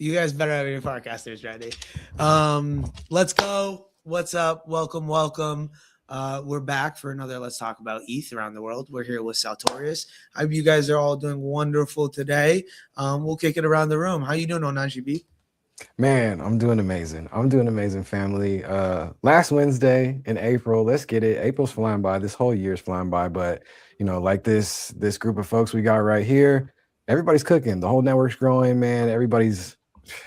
You guys better have your Farcasters ready. Let's go. What's up? Welcome. We're back for another Let's Talk About ETH around the world. We're here with Saltorius. I hope you guys are all doing wonderful today. We'll kick it around the room. How you doing, Onaji? Man, I'm doing amazing, family. Last Wednesday in April, let's get it. April's flying by. This whole year's flying by, but like this group of folks we got right here, everybody's cooking. The whole network's growing, man. Everybody's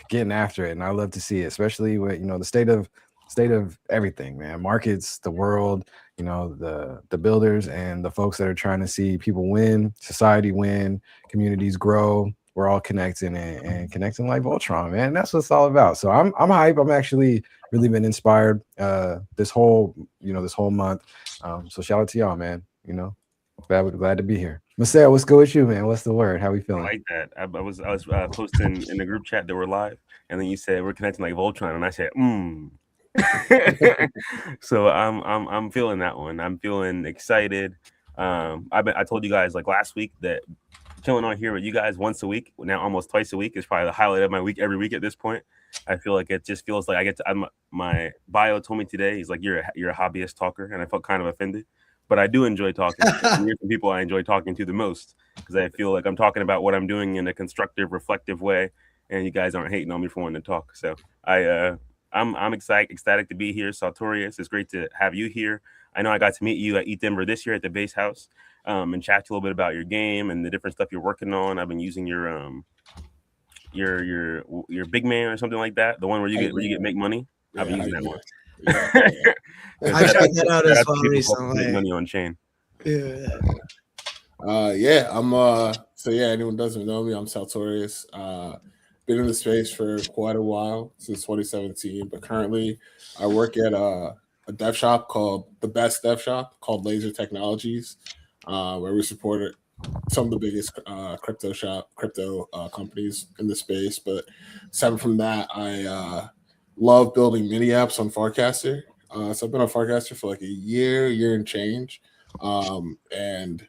getting after it, and I love to see it, especially with the state of everything, man. Markets, the world, the builders and the folks that are trying to see people win, society win, communities grow. We're all connecting and connecting like Voltron, man. That's what it's all about. So I'm hype. I'm actually really been inspired this whole month. So shout out to y'all, man. Glad to be here. Marcel, what's good with you, man? What's the word? How we feeling? I like that. I was posting in the group chat that we're live, and then you said we're connecting like Voltron, and I said, So I'm feeling that one. I'm feeling excited. I told you guys like last week that chilling on here with you guys once a week, now almost twice a week, is probably the highlight of my week every week at this point. I feel like it just feels like my bio told me today, he's like, you're a hobbyist talker, and I felt kind of offended. But I do enjoy talking. Here's some people I enjoy talking to the most, because I feel like I'm talking about what I'm doing in a constructive, reflective way, and you guys aren't hating on me for wanting to talk. So I'm ecstatic to be here. Saltorius, it's great to have you here. I know I got to meet you at ETH Denver this year at the base house, and chat to you a little bit about your game and the different stuff you're working on. I've been using your big man or something like that, the one where you get make money. Yeah, I've been using that one. I checked that out as well recently. Make money on chain. Yeah. So anyone doesn't know me, I'm Saltorius. Been in the space for quite a while, since 2017, but currently I work at a dev shop called the best dev shop called Laser Technologies, where we support some of the biggest crypto companies in the space. But separate from that, I love building mini apps on Farcaster. So I've been on Farcaster for like a year and change, and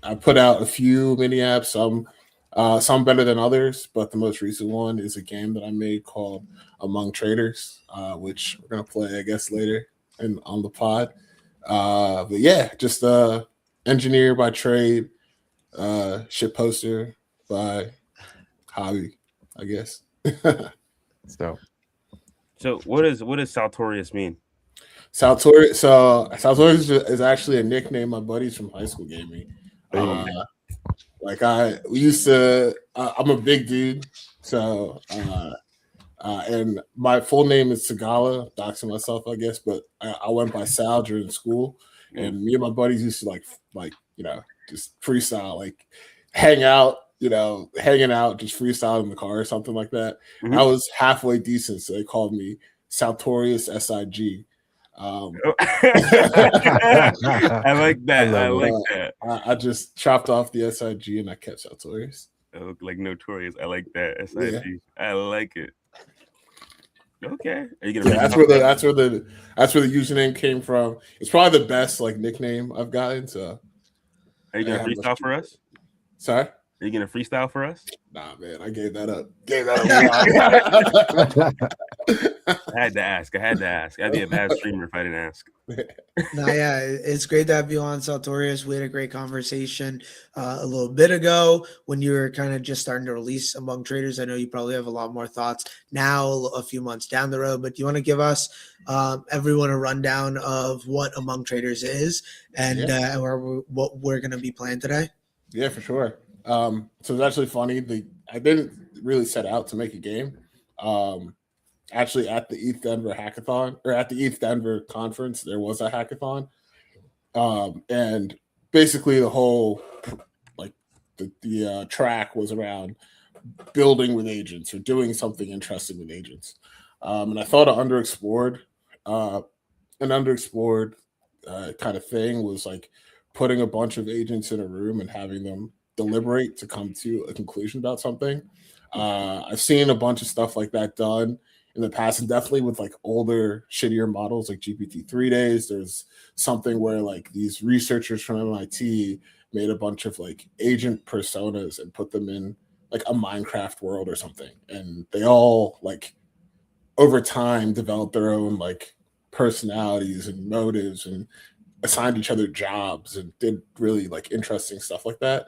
I put out a few mini apps. Some better than others, but the most recent one is a game that I made called Among Traders, which we're gonna play, I guess, later on the pod. But yeah, just engineer by trade, shit poster by hobby, I guess. So what does Saltorius mean? Saltorius is actually a nickname my buddies from high school gave me. I'm a big dude, so and my full name is Sagala, doxing myself, I guess, but I went by Sal during school, and me and my buddies used to just freestyle, like hanging out, just freestyle in the car or something like that. Mm-hmm. I was halfway decent, so they called me Saltorius SIG. I like that. I just chopped off the SIG and I kept Saltorius. Oh, like notorious. I like that SIG. Yeah. I like it. Okay. Are you gonna that's where the username came from. It's probably the best nickname I've gotten. So are you gonna freestyle for us? Sorry? Are you gonna freestyle for us? Nah, man, I gave that up. I had to ask. I'd be a bad streamer if I didn't ask. Yeah, it's great to have you on, Saltorius. We had a great conversation a little bit ago when you were kind of just starting to release Among Traders. I know you probably have a lot more thoughts now, a few months down the road, but do you want to give us everyone a rundown of what Among Traders is and what we're going to be playing today? Yeah, for sure. So it's actually funny. I didn't really set out to make a game. Actually, at the ETH Denver hackathon, or at the ETH Denver conference, there was a hackathon, and basically the whole the track was around building with agents or doing something interesting with agents. And I thought an underexplored kind of thing was like putting a bunch of agents in a room and having them deliberate to come to a conclusion about something. I've seen a bunch of stuff like that done in the past, and definitely with older, shittier models like GPT-3 days. There's something where these researchers from MIT made a bunch of agent personas and put them in like a Minecraft world or something, and they all like over time developed their own like personalities and motives and assigned each other jobs and did really like interesting stuff like that.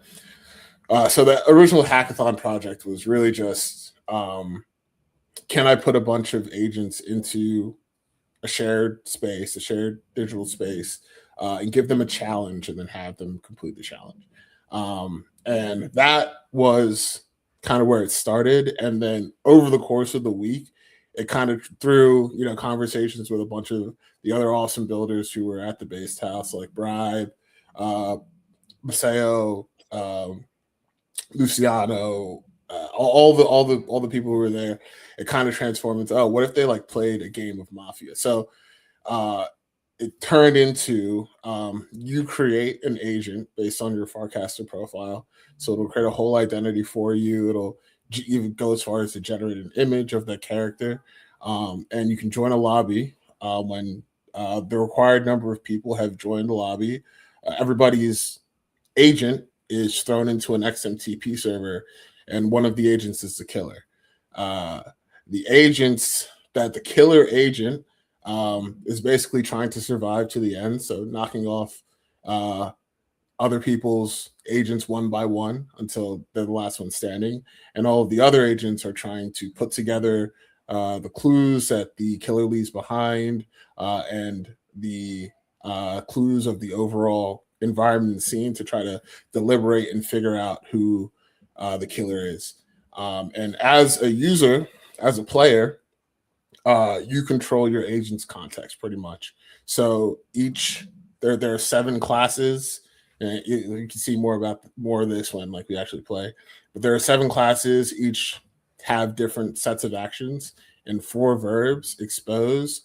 So the original hackathon project was really just, can I put a bunch of agents into a shared space, a shared digital space, and give them a challenge and then have them complete the challenge. And that was kind of where it started. And then over the course of the week, it kind of through, conversations with a bunch of the other awesome builders who were at the based house, like Bribe, Maseo, Luciano, all the people who were there. It kind of transformed into, what if they like played a game of Mafia? So it turned into you create an agent based on your Farcaster profile. So it'll create a whole identity for you. It'll even go as far as to generate an image of that character. And you can join a lobby when the required number of people have joined the lobby. Everybody's agent is thrown into an XMTP server, and one of the agents is the killer. The killer agent is basically trying to survive to the end, so knocking off other people's agents one by one until they're the last one standing. And all of the other agents are trying to put together the clues that the killer leaves behind and the clues of the overall environment and scene to try to deliberate and figure out who the killer is. And as a user, as a player, you control your agent's context pretty much. So there are 7 classes. And you can see more of this when like we actually play. But there are 7 classes, each have different sets of actions and 4 verbs: expose,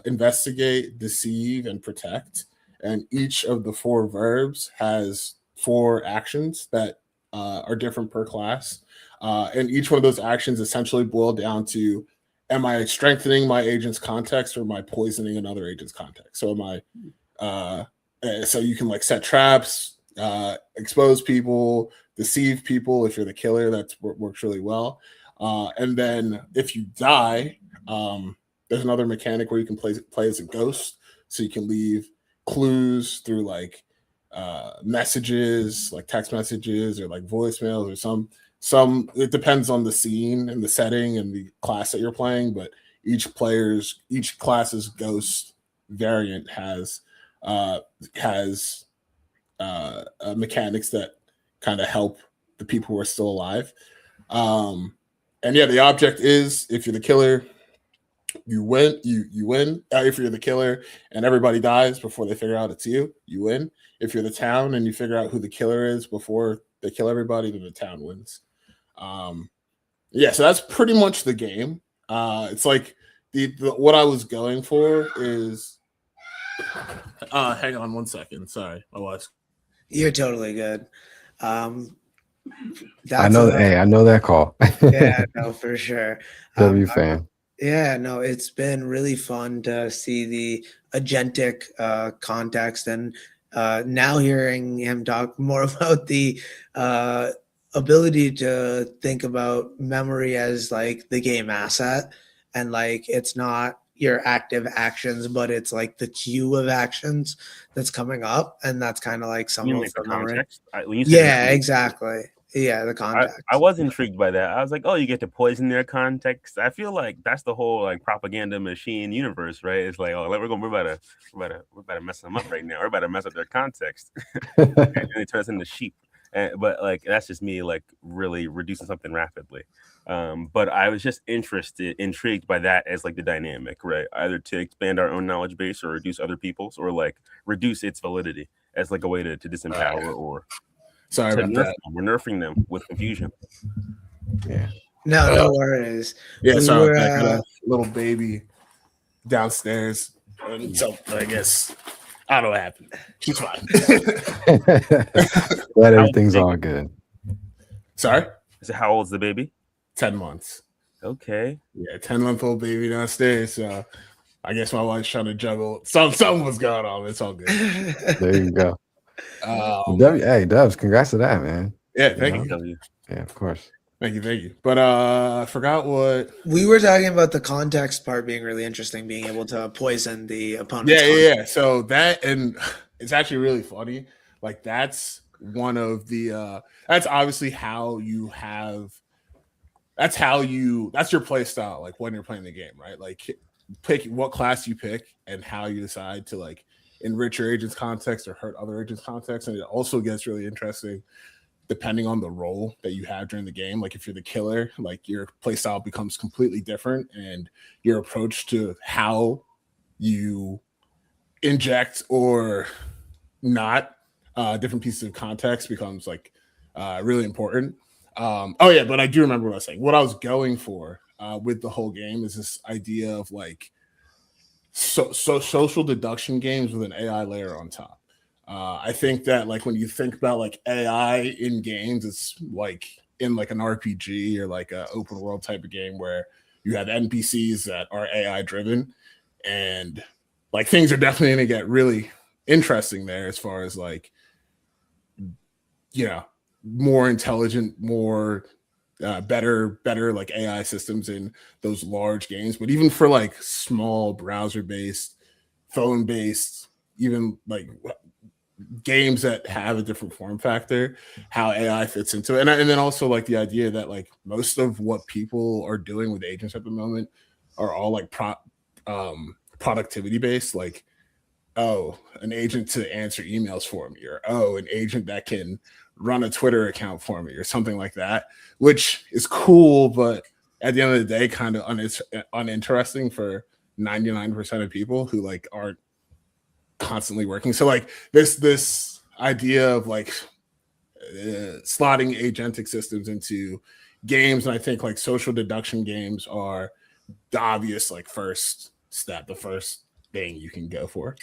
investigate, deceive, and protect. And each of the 4 verbs has 4 actions that are different per class. And each one of those actions essentially boil down to, am I strengthening my agent's context or am I poisoning another agent's context? So so you can like set traps, expose people, deceive people. If you're the killer, that works really well. And then if you die, there's another mechanic where you can play as a ghost. So you can leave clues through like messages, like text messages or like voicemails or some. It depends on the scene and the setting and the class that you're playing, but each class's ghost variant has mechanics that kind of help the people who are still alive. And yeah, the object is, if you're the killer, you win. You win. If you're the killer and everybody dies before they figure out it's you, you win. If you're the town and you figure out who the killer is before they kill everybody, then the town wins. So that's pretty much the game. It's like what I was going for is. Hang on 1 second. Sorry, my wife. You're totally good. I know that call. Yeah, no, for sure. W fan. Yeah, no, it's been really fun to see the agentic context, and now hearing him talk more about the ability to think about memory as like the game asset, and like it's not your active actions, but it's like the queue of actions that's coming up, and that's kind of like some of the context. Yeah, exactly. Yeah, the context. I was intrigued by that. I was like, oh, you get to poison their context. I feel like that's the whole like propaganda machine universe, right? It's like, oh, we're about to mess them up right now. We're about to mess up their context, and it turns into sheep. But like that's just me like really reducing something rapidly. But I was just intrigued by that as like the dynamic, right? Either to expand our own knowledge base or reduce other people's, or like reduce its validity as like a way to disempower or. Sorry about that. We're nerfing them with confusion. Yeah. No worries. Yeah, sorry. I got a little baby downstairs, so I guess I don't know what happened. She's fine. Glad everything's all good. Sorry. So how old's the baby? 10 months. Okay. Yeah, 10-month-old baby downstairs. So I guess my wife's trying to juggle. Something was going on. It's all good. There you go. Hey, Dubs, congrats to that, man. Yeah, thank you. Yeah, of course. Thank you. But I forgot what. We were talking about the context part being really interesting, being able to poison the opponent's Yeah. So that, and it's actually really funny. Like that's one of the. That's obviously how you have. That's your play style. Like when you're playing the game, right? Like pick what class you pick and how you decide to like enrich your agent's context or hurt other agents' context, and it also gets really interesting depending on the role that you have during the game. Like if you're the killer, like your playstyle becomes completely different, and your approach to how you inject or not different pieces of context becomes like really important. But I do remember what I was saying. What I was going for with the whole game is this idea of like so social deduction games with an AI layer on top. I think that like when you think about like AI in games, it's like in like an RPG or like an open world type of game where you have NPCs that are AI driven, and like things are definitely going to get really interesting there as far as like, you know, more intelligent, more better like AI systems in those large games. But even for like small browser based, phone based, even like games that have a different form factor, how AI fits into it. And then also like the idea that like most of what people are doing with agents at the moment are all like productivity based, like, oh, an agent to answer emails for me, or oh, an agent that can run a Twitter account for me or something like that, which is cool, but at the end of the day, kind of uninteresting for 99% of people who like aren't constantly working. So like this idea of like slotting agentic systems into games, and I think like social deduction games are the obvious like first step, the first thing you can go for.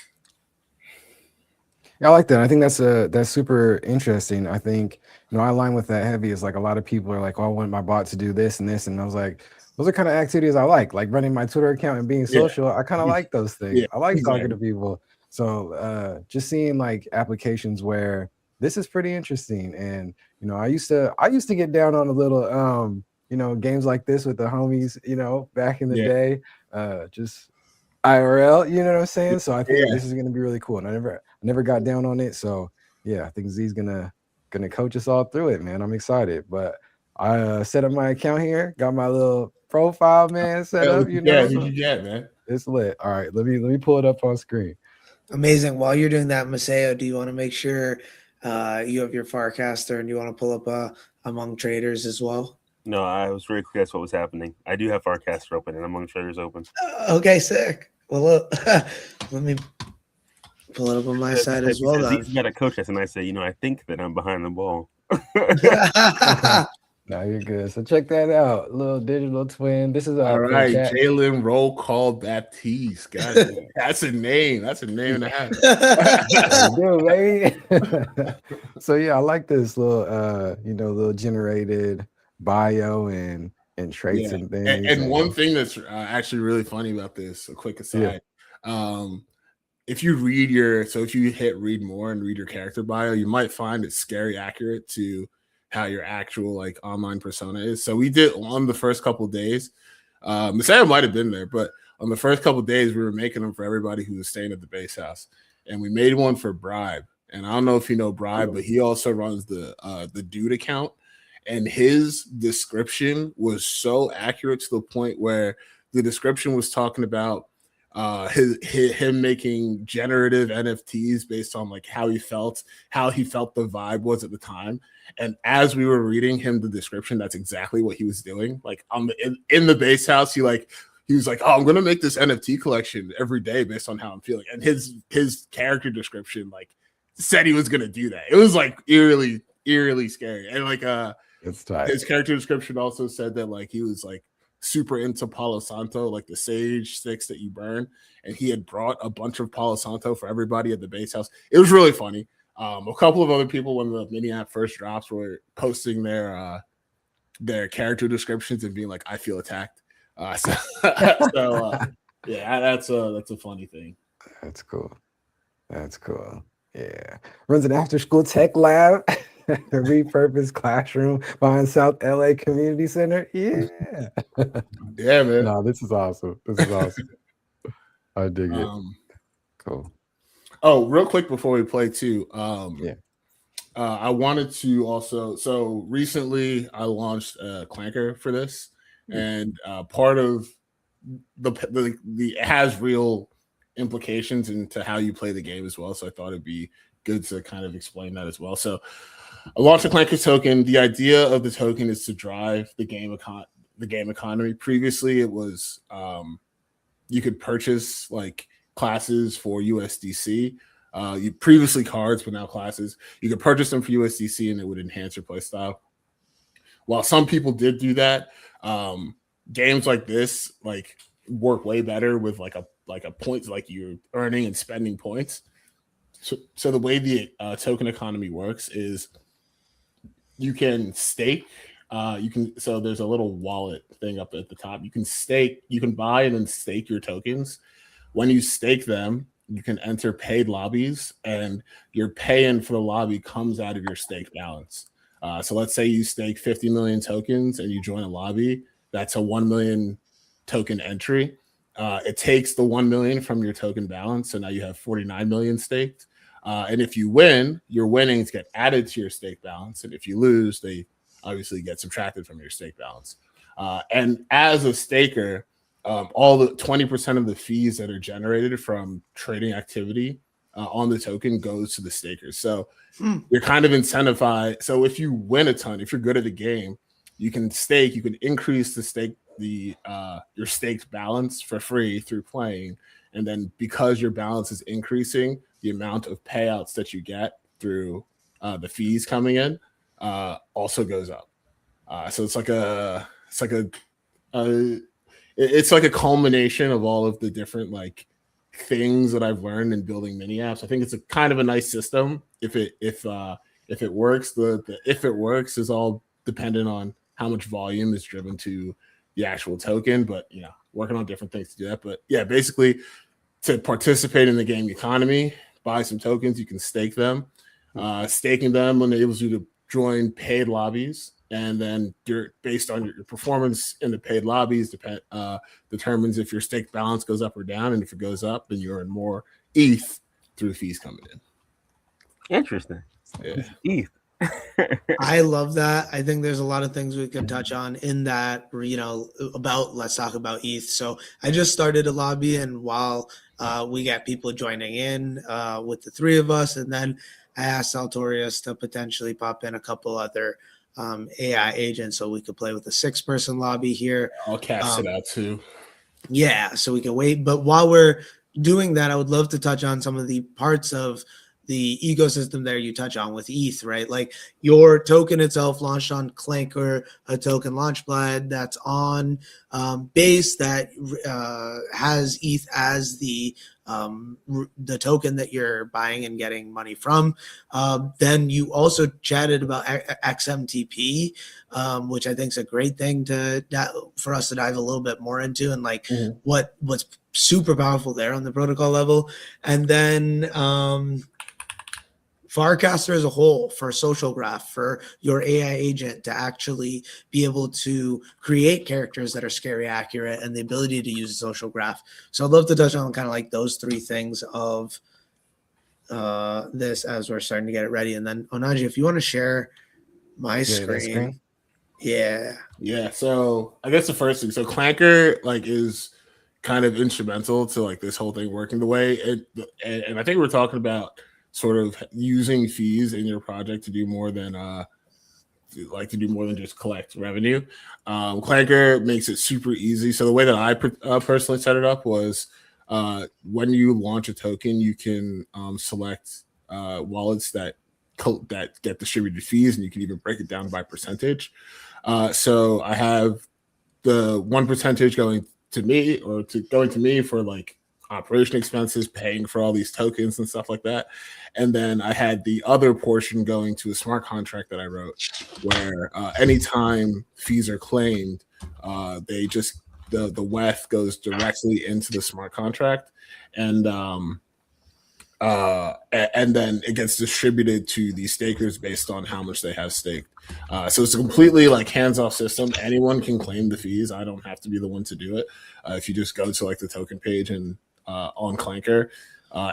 Yeah, I like that. I think that's super interesting. I think, you know, I align with that heavy. Is like a lot of people are like, oh, I want my bot to do this and this, and I was like, those are kind of activities I like running my Twitter account and being social. I kind of like those things. I like talking to people. So just seeing like applications where this is pretty interesting. And you know, I used to get down on a little you know, games like this with the homies, you know, back in the day. Just IRL, you know what I'm saying? So I think this is gonna be really cool. And I never got down on it. So yeah, I think Z's gonna coach us all through it, man. I'm excited. But I set up my account here, got my little profile, man, set up. You know, you get, man. It's lit. All right, let me pull it up on screen. Amazing. While you're doing that, Maseo, do you want to make sure you have your Farcaster and you want to pull up among traders as well? No, I was very curious what was happening. I do have Farcaster open and among traders open. Okay, sick. Well, look, let me pull it up on my side as well. Then you got to coach us, and I say, you know, I think that I'm behind the ball. No, you're good. So check that out. Little digital twin. This is all right. Jalen Roll Call Baptiste. God, that's a name. That's a name and a half. Dude, baby. So yeah, I like this little you know, little generated bio and traits and things. And one thing that's actually really funny about this, a quick aside. If you hit read more and read your character bio, you might find it scary accurate to how your actual like online persona is. So we did on the first couple of days. Messiah might have been there, but on the first couple of days, we were making them for everybody who was staying at the base house, and we made one for Bribe. And I don't know if you know Bribe, but he also runs the Dude account, and his description was so accurate to the point where the description was talking about him making generative NFTs based on like how he felt the vibe was at the time. And as we were reading him the description, that's exactly what he was doing. Like in the base house, he was like, oh, I'm gonna make this NFT collection every day based on how I'm feeling. And his character description like said he was gonna do that. It was like eerily scary. And like it's tight. His character description also said that like he was like super into Palo Santo, like the sage sticks that you burn, and he had brought a bunch of Palo Santo for everybody at the base house. It was really funny. A couple of other people when the mini app first drops were posting their character descriptions and being like, I feel attacked. Yeah, that's a funny thing. That's cool. Yeah. Runs an after school tech lab. Repurposed classroom behind South LA Community Center. Yeah. Yeah, man. No, this is awesome. This is awesome. I dig it. Cool. Oh, real quick before we play too. Yeah. I wanted to also. So recently, I launched Clanker for this, and part of the it has real implications into how you play the game as well. So I thought it'd be good to kind of explain that as well. So I launched a Clanker token. The idea of the token is to drive the game economy. Previously, it was you could purchase like classes for USDC. You previously cards, but now classes. You could purchase them for USDC, and it would enhance your play style. While some people did do that, games like this like work way better with like a points, like you're earning and spending points. So the way the token economy works is you can stake. So there's a little wallet thing up at the top. You can stake. You can buy and then stake your tokens. When you stake them, you can enter paid lobbies, and your pay-in for the lobby comes out of your stake balance. So let's say you stake 50 million tokens and you join a lobby. That's a 1 million token entry. It takes the 1 million from your token balance, so now you have 49 million staked. And if you win, your winnings get added to your stake balance, and if you lose, they obviously get subtracted from your stake balance. And as a staker, all the 20% of the fees that are generated from trading activity on the token goes to the stakers. So you're kind of incentivized. So if you win a ton, if you're good at the game, you can stake. You can increase your staked balance for free through playing, and then because your balance is increasing, the amount of payouts that you get through the fees coming in also goes up. So it's like a culmination of all of the different like things that I've learned in building mini apps. I think it's a kind of a nice system. If it works, if it works is all dependent on how much volume is driven to the actual token. But working on different things to do that. But yeah, basically to participate in the game economy, buy some tokens. You can stake them. Staking them enables you to join paid lobbies. And then based on your performance in the paid lobbies determines if your stake balance goes up or down. And if it goes up, then you earn more ETH through fees coming in. Interesting. Yeah. ETH. I love that. I think there's a lot of things we could touch on in that, let's talk about ETH. So I just started a lobby, and while we got people joining in with the three of us, and then I asked Saltorius to potentially pop in a couple other AI agents so we could play with a 6-person lobby here. I'll cast it out too. Yeah, so we can wait. But while we're doing that, I would love to touch on some of the parts of the ecosystem there you touch on with ETH, right? Like your token itself launched on Clanker, a token launchpad that's on Base that has ETH as the token that you're buying and getting money from. Then you also chatted about XMTP, which I think is a great thing for us to dive a little bit more into, and like what's super powerful there on the protocol level. And then Farcaster as a whole, for social graph, for your AI agent to actually be able to create characters that are scary accurate, and the ability to use a social graph. So I'd love to touch on kind of like those three things of this as we're starting to get it ready. And then Onaji, if you want to share my screen. Yeah. So I guess the first thing, so Clanker is kind of instrumental to like this whole thing working the way and I think we're talking about sort of using fees in your project to do more than just collect revenue. Clanker makes it super easy. So the way that I personally set it up was when you launch a token, you can select wallets that get distributed fees, and you can even break it down by percentage. So I have the 1% going to me for like operation expenses, paying for all these tokens and stuff like that. And then I had the other portion going to a smart contract that I wrote where anytime fees are claimed, the WETH goes directly into the smart contract. And and then it gets distributed to the stakers based on how much they have staked. So it's a completely like hands-off system. Anyone can claim the fees. I don't have to be the one to do it. If you just go to like the token page and on Clanker,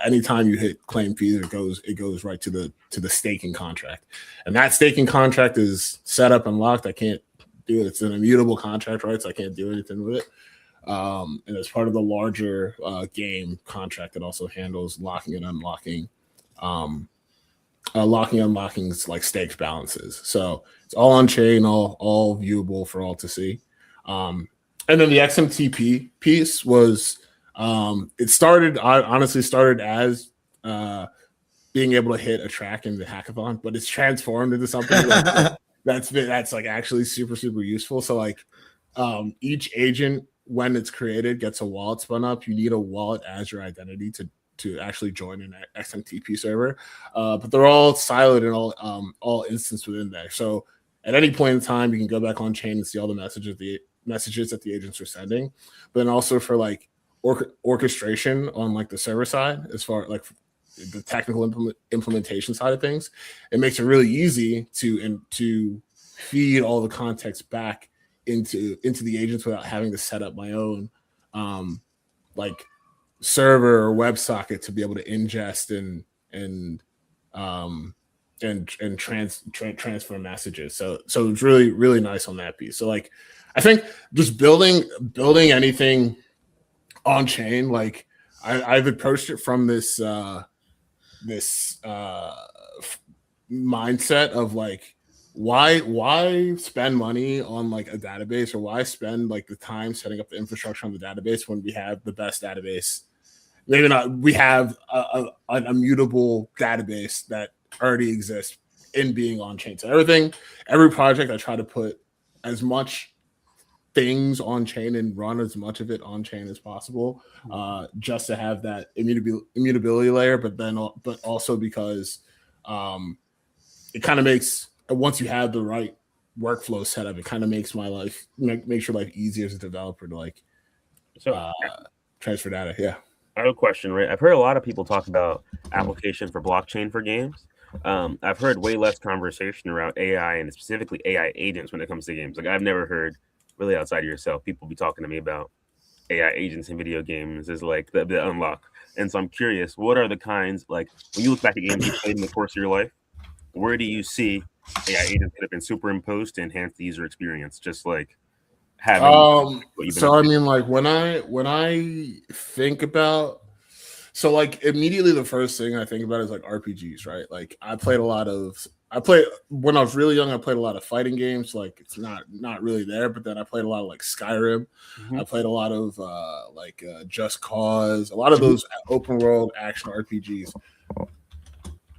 anytime you hit claim fees, it goes right to the staking contract, and that staking contract is set up and locked. I can't do it. It's an immutable contract, right? So I can't do anything with it. And it's part of the larger game contract that also handles locking and unlocking, like staked balances. So it's all on chain, all viewable for all to see. And then the XMTP piece was I honestly started as being able to hit a track in the hackathon, but it's transformed into something that's like actually super useful. So like each agent, when it's created, gets a wallet spun up. You need a wallet as your identity to actually join an XMTP server, but they're all siloed and all instanced within there. So at any point in time, you can go back on chain and see all the messages that the agents are sending. But then also for like orchestration on like the server side, as far like the technical implementation side of things, it makes it really easy to feed all the context back into the agents without having to set up my own like server or WebSocket to be able to ingest and transfer messages. So it's really nice on that piece. So like I think just building anything on chain, like I've approached it from this mindset of like, why spend money on like a database, or why spend like the time setting up the infrastructure on the database when we have the best database? Maybe not. We have an immutable database that already exists in being on chain. So every project, I try to put as much things on chain and run as much of it on chain as possible, just to have that immutability layer. But also because it kind of makes, once you have the right workflow set up, it kind of makes makes your life easier as a developer to like transfer data. Yeah. I have a question, right? I've heard a lot of people talk about application for blockchain for games. I've heard way less conversation around AI and specifically AI agents when it comes to games. Like I've never heard, really outside of yourself, people be talking to me about AI agents in video games as like the unlock. And so I'm curious, what are the kinds, like when you look back at games you played in the course of your life, where do you see AI agents that have been superimposed to enhance the user experience? Just like having so I mean, like when I think about, so like immediately the first thing I think about is like RPGs, right? Like when I was really young, I played a lot of fighting games. Like it's not really there, but then I played a lot of like Skyrim. I played a lot of Just Cause, a lot of those open world action RPGs.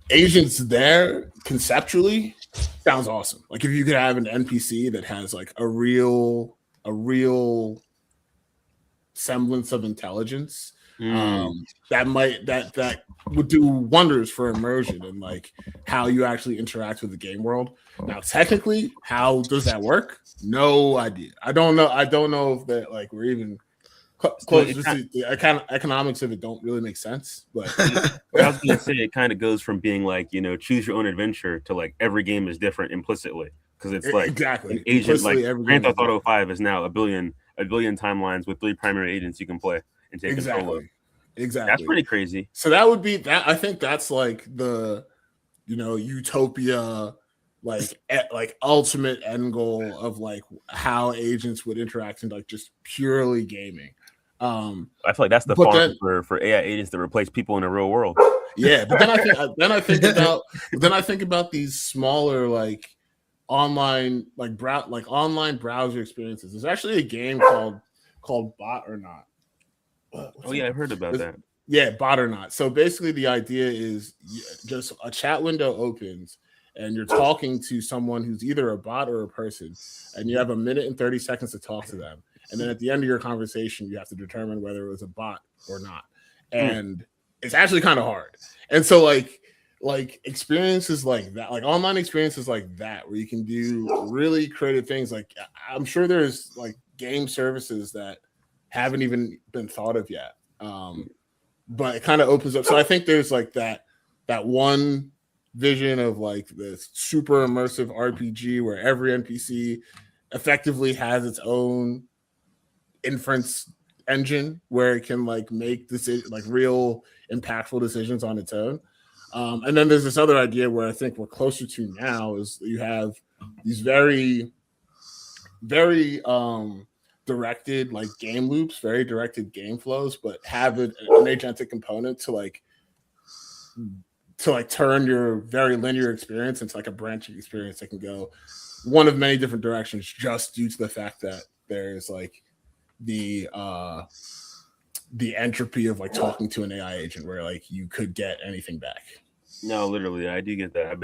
Agents there conceptually sounds awesome. Like if you could have an NPC that has like a real semblance of intelligence, that would do wonders for immersion and like how you actually interact with the game world. Now, technically, how does that work? No idea. I don't know if that like we're even close. The economics of it don't really make sense. But I was gonna say it kind of goes from being like, choose your own adventure to like every game is different implicitly, because it's like exactly an agent like Grand Theft Auto 5 is now a billion timelines with 3 primary agents you can play and take control of. Exactly. That's pretty crazy. So that would be that. I think that's like the utopia, like ultimate end goal of like how agents would interact in like just purely gaming. I feel like that's the farm for AI agents to replace people in the real world. Yeah, but then I think about these smaller like online online browser experiences. There's actually a game called Bot or Not. I've heard about that. Yeah, Bot or Not. So basically the idea is just a chat window opens and you're talking to someone who's either a bot or a person, and you have 1 minute and 30 seconds to talk to them. And then at the end of your conversation, you have to determine whether it was a bot or not. And it's actually kind of hard. And so like experiences like that, like online experiences like that, where you can do really creative things. Like I'm sure there's like game services that haven't even been thought of yet. but it kind of opens up. So I think there's like that one vision of like this super immersive RPG where every NPC effectively has its own inference engine where it can like make like real impactful decisions on its own. And then there's this other idea where I think we're closer to now is you have these very, very directed like game loops, very directed game flows, but have an agentic component to turn your very linear experience into like a branching experience that can go one of many different directions just due to the fact that there's like the entropy of like talking to an AI agent where like you could get anything back. No, literally, I do get that.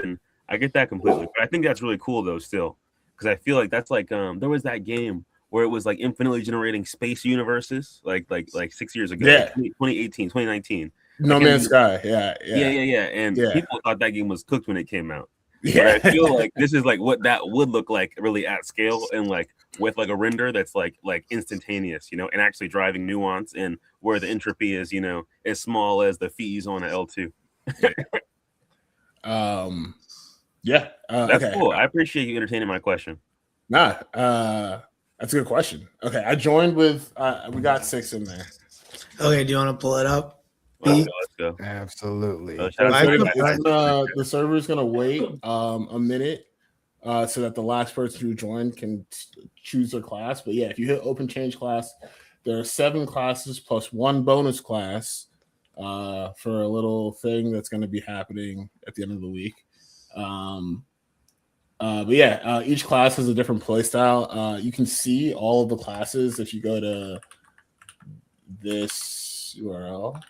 I get that completely. But I think that's really cool though, still, because I feel like that's like there was that game where it was like infinitely generating space universes, like 6 years ago, Yeah. 2018, 2019. No Man's Sky, yeah. And Yeah. people thought that game was cooked when it came out. Yeah. But I feel like this is like what that would look like really at scale and like with like a render that's like instantaneous, you know, and actually driving nuance and where the entropy is, you know, as small as the fees on an L2. Yeah. That's Okay. cool. I appreciate you entertaining my question. Nah, that's a good question. Okay, I joined with we got 6 in there. Okay, do you want to pull it up? Let's go. Absolutely. Shout out to The server is gonna wait a minute so that the last person who joined can choose their class. But yeah, if you hit open change class, there are 7 classes plus 1 bonus class for a little thing that's going to be happening at the end of the week. But yeah, each class has a different play style. You can see all of the classes if you go to this URL.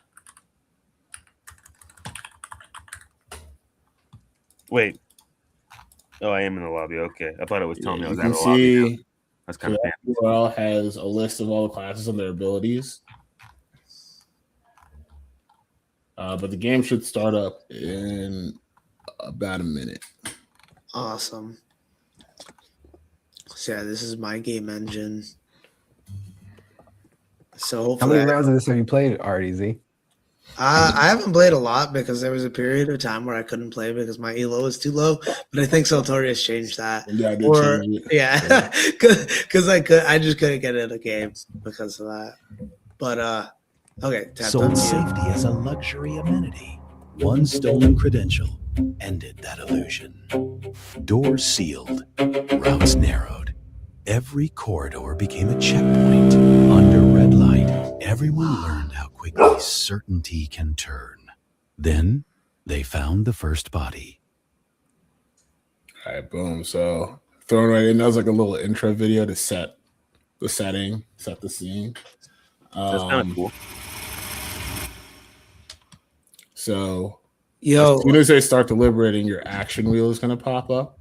Wait. Oh, I am in the lobby. Okay. I thought it was telling me I was You out can of the lobby. see That's kind of that URL has a list of all the classes and their abilities. But the game should start up in about a minute. Awesome. So yeah, this is my game engine. So How hopefully many rounds of this have you played already, Z? I haven't played a lot because there was a period of time where I couldn't play because my elo was too low. But I think Saltorius changed that. Yeah, I did change it. Yeah, because I just couldn't get in a game because of that. But okay, Sold safety as a luxury amenity. One stolen credential ended that illusion. Doors sealed, routes narrowed. Every corridor became a checkpoint. Under red light, everyone learned how quickly certainty can turn. Then they found the first body. All right, boom. So throwing right in, that was like a little intro video to set the setting, set the scene. That's kind of cool. So Yo, as soon as they start deliberating, your action wheel is going to pop up.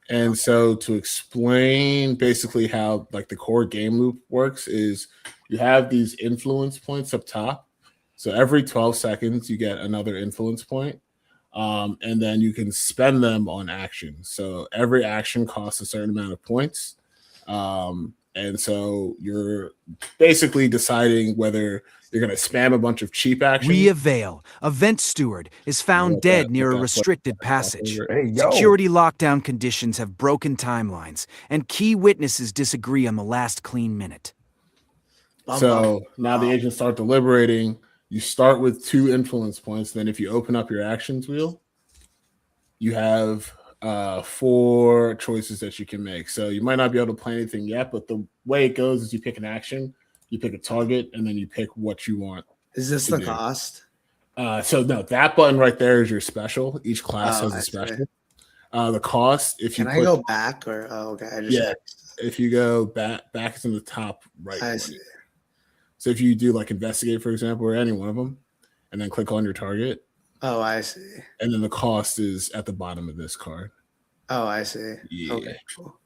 And so to explain basically how like the core game loop works is you have these influence points up top. So every 12 seconds, you get another influence point. And then you can spend them on actions. So every action costs a certain amount of points. And so you're basically deciding whether you're going to spam a bunch of cheap actions. Rhea Vale, event steward, is found dead near a restricted passage. Hey, yo. Security lockdown conditions have broken timelines, and key witnesses disagree on the last clean minute. So now the agents start deliberating. You start with 2 influence points. Then if you open up your actions wheel, you have 4 choices that you can make. So you might not be able to play anything yet, but the way it goes is you pick an action, you pick a target, and then you pick what you want. is this the cost? So no, that button right there is your special. Each class has a special. The cost, if you Can I go back or okay? I just if you go back is in the top right. I see. So if you do like investigate, for example, or any one of them, and then click on your target. Oh, I see. And then the cost is at the bottom of this card. Oh, I see. Yeah. Okay, cool.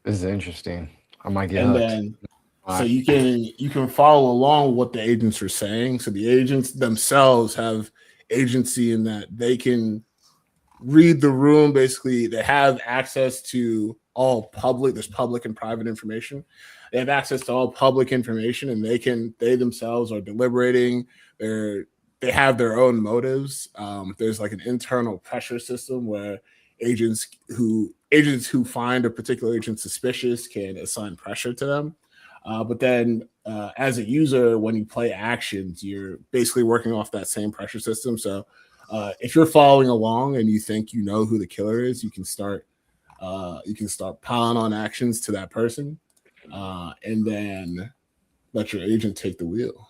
This is interesting. I might get And hooked. then so you can follow along what the agents are saying. So the agents themselves have agency in that they can read the room. Basically, they have access to all public. There's public and private information. They have access to all public information, and they themselves are deliberating. They have their own motives. There's like an internal pressure system where agents who find a particular agent suspicious can assign pressure to them. But then as a user, when you play actions, you're basically working off that same pressure system. So if you're following along and you think you know who the killer is, you can start piling on actions to that person, and then let your agent take the wheel.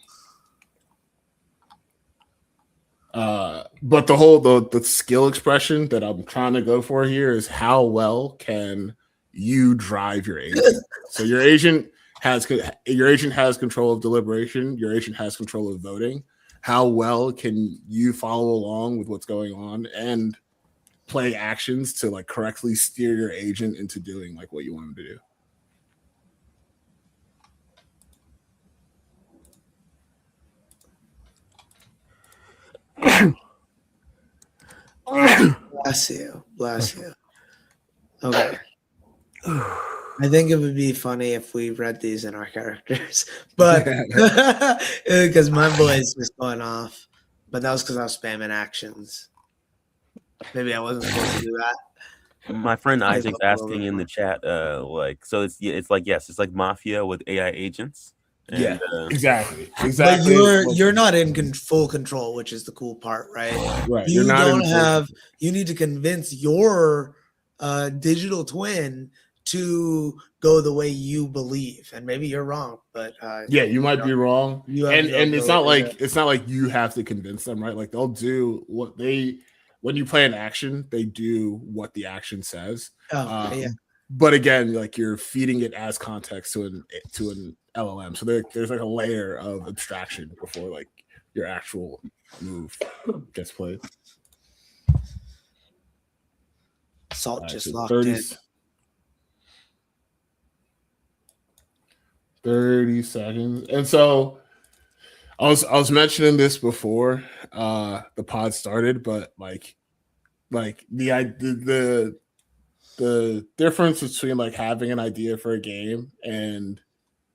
But the skill expression that I'm trying to go for here is how well can you drive your agent? So your agent has control of deliberation. Your agent has control of voting. How well can you follow along with what's going on and play actions to like correctly steer your agent into doing like what you want him to do? Bless you. Bless you. Okay. I think it would be funny if we read these in our characters, but because my voice was going off, but that was because I was spamming actions. Maybe I wasn't supposed to do that. My friend Isaac's asking in the chat, so it's like Mafia with AI agents. And, yeah, exactly. But you're not in full control, which is the cool part, right? Right. You don't have. You need to convince your digital twin to go the way you believe, and maybe you're wrong, but yeah, you might be wrong. And it's not like you have to convince them, right? Like they'll do what when you play an action, they do what the action says. Yeah. But again, like you're feeding it as context to an LLM, so there's like a layer of abstraction before like your actual move gets played. Salt just locked in. 30 seconds. And so I was mentioning this before the pod started, but like the difference between like having an idea for a game and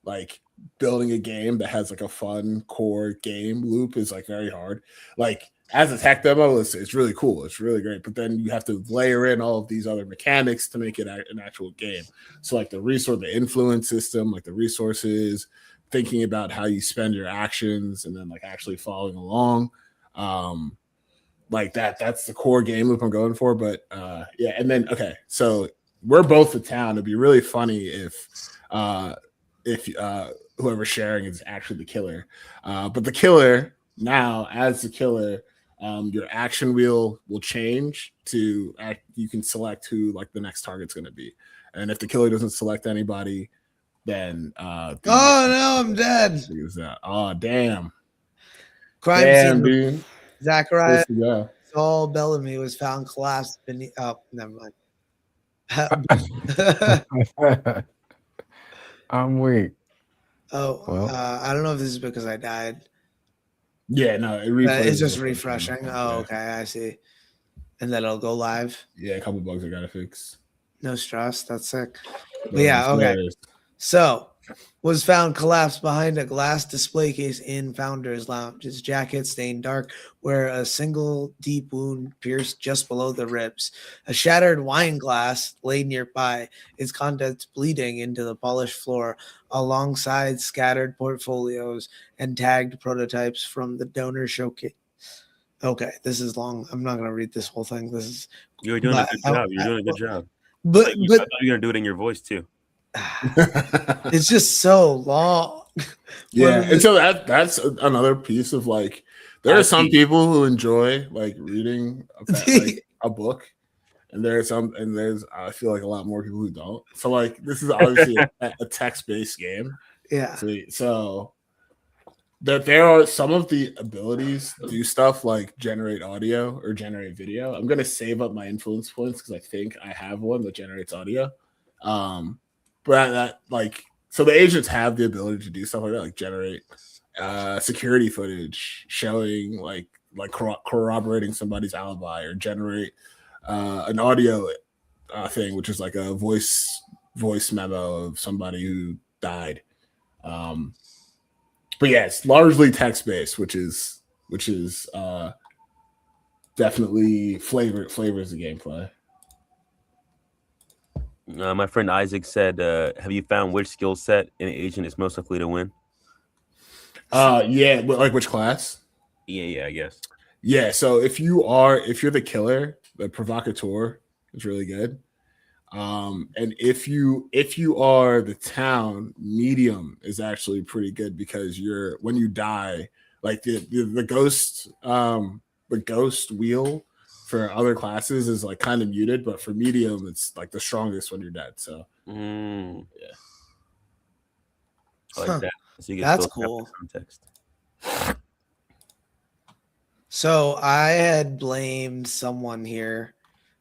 like building a game that has like a fun core game loop is like very hard. Like as a tech demo, it's really cool. It's really great. But then you have to layer in all of these other mechanics to make it an actual game. So like the influence system, like the resources, thinking about how you spend your actions, and then like actually following along. Like that's the core game loop I'm going for. But yeah, and then okay, so we're both the town. It'd be really funny if whoever's sharing is actually the killer. But the killer now, as the killer, your action wheel will change to you can select who like the next target's going to be, and if the killer doesn't select anybody, then oh no, I'm dead. Oh damn! Crime scene. Dude. Zachariah Saul Bellamy was found collapsed beneath. Oh, never mind. I'm weak. Oh, well. I don't know if this is because I died. Yeah, no, it's just refreshing. Oh, okay, I see. And then it'll go live. Yeah, a couple bugs I gotta fix. No stress. That's sick. But yeah, okay. So, was found collapsed behind a glass display case in Founder's Lounge. His jacket stained dark, where a single deep wound pierced just below the ribs. A shattered wine glass lay nearby, its contents bleeding into the polished floor, alongside scattered portfolios and tagged prototypes from the donor showcase. Okay, this is long. I'm not going to read this whole thing. You're doing a good job. You're doing a good job. But you're going to do it in your voice, too. It's just so long. Yeah, and so that's another piece of like there are some people who enjoy like reading a book, and there's I feel like a lot more people who don't. So like this is obviously a text-based game. Yeah. So that there are some of the abilities to do stuff like generate audio or generate video. I'm gonna save up my influence points because I think I have one that generates audio. But that like so the agents have the ability to do stuff like that, like generate security footage showing like corroborating somebody's alibi, or generate an audio thing, which is like a voice voice memo of somebody who died. But yeah, it's largely text based, which is definitely flavors the gameplay. My friend Isaac said, "Have you found which skill set an agent is most likely to win?" Yeah, but like which class? Yeah, I guess. Yeah, so if you're the killer, the provocateur is really good. And if you are the town, medium is actually pretty good because when you die, like the ghost wheel for other classes is like kind of muted, but for medium it's like the strongest when you're dead. So yeah, I like Huh. that. So you can That's still have the cool. context. So I had blamed someone here.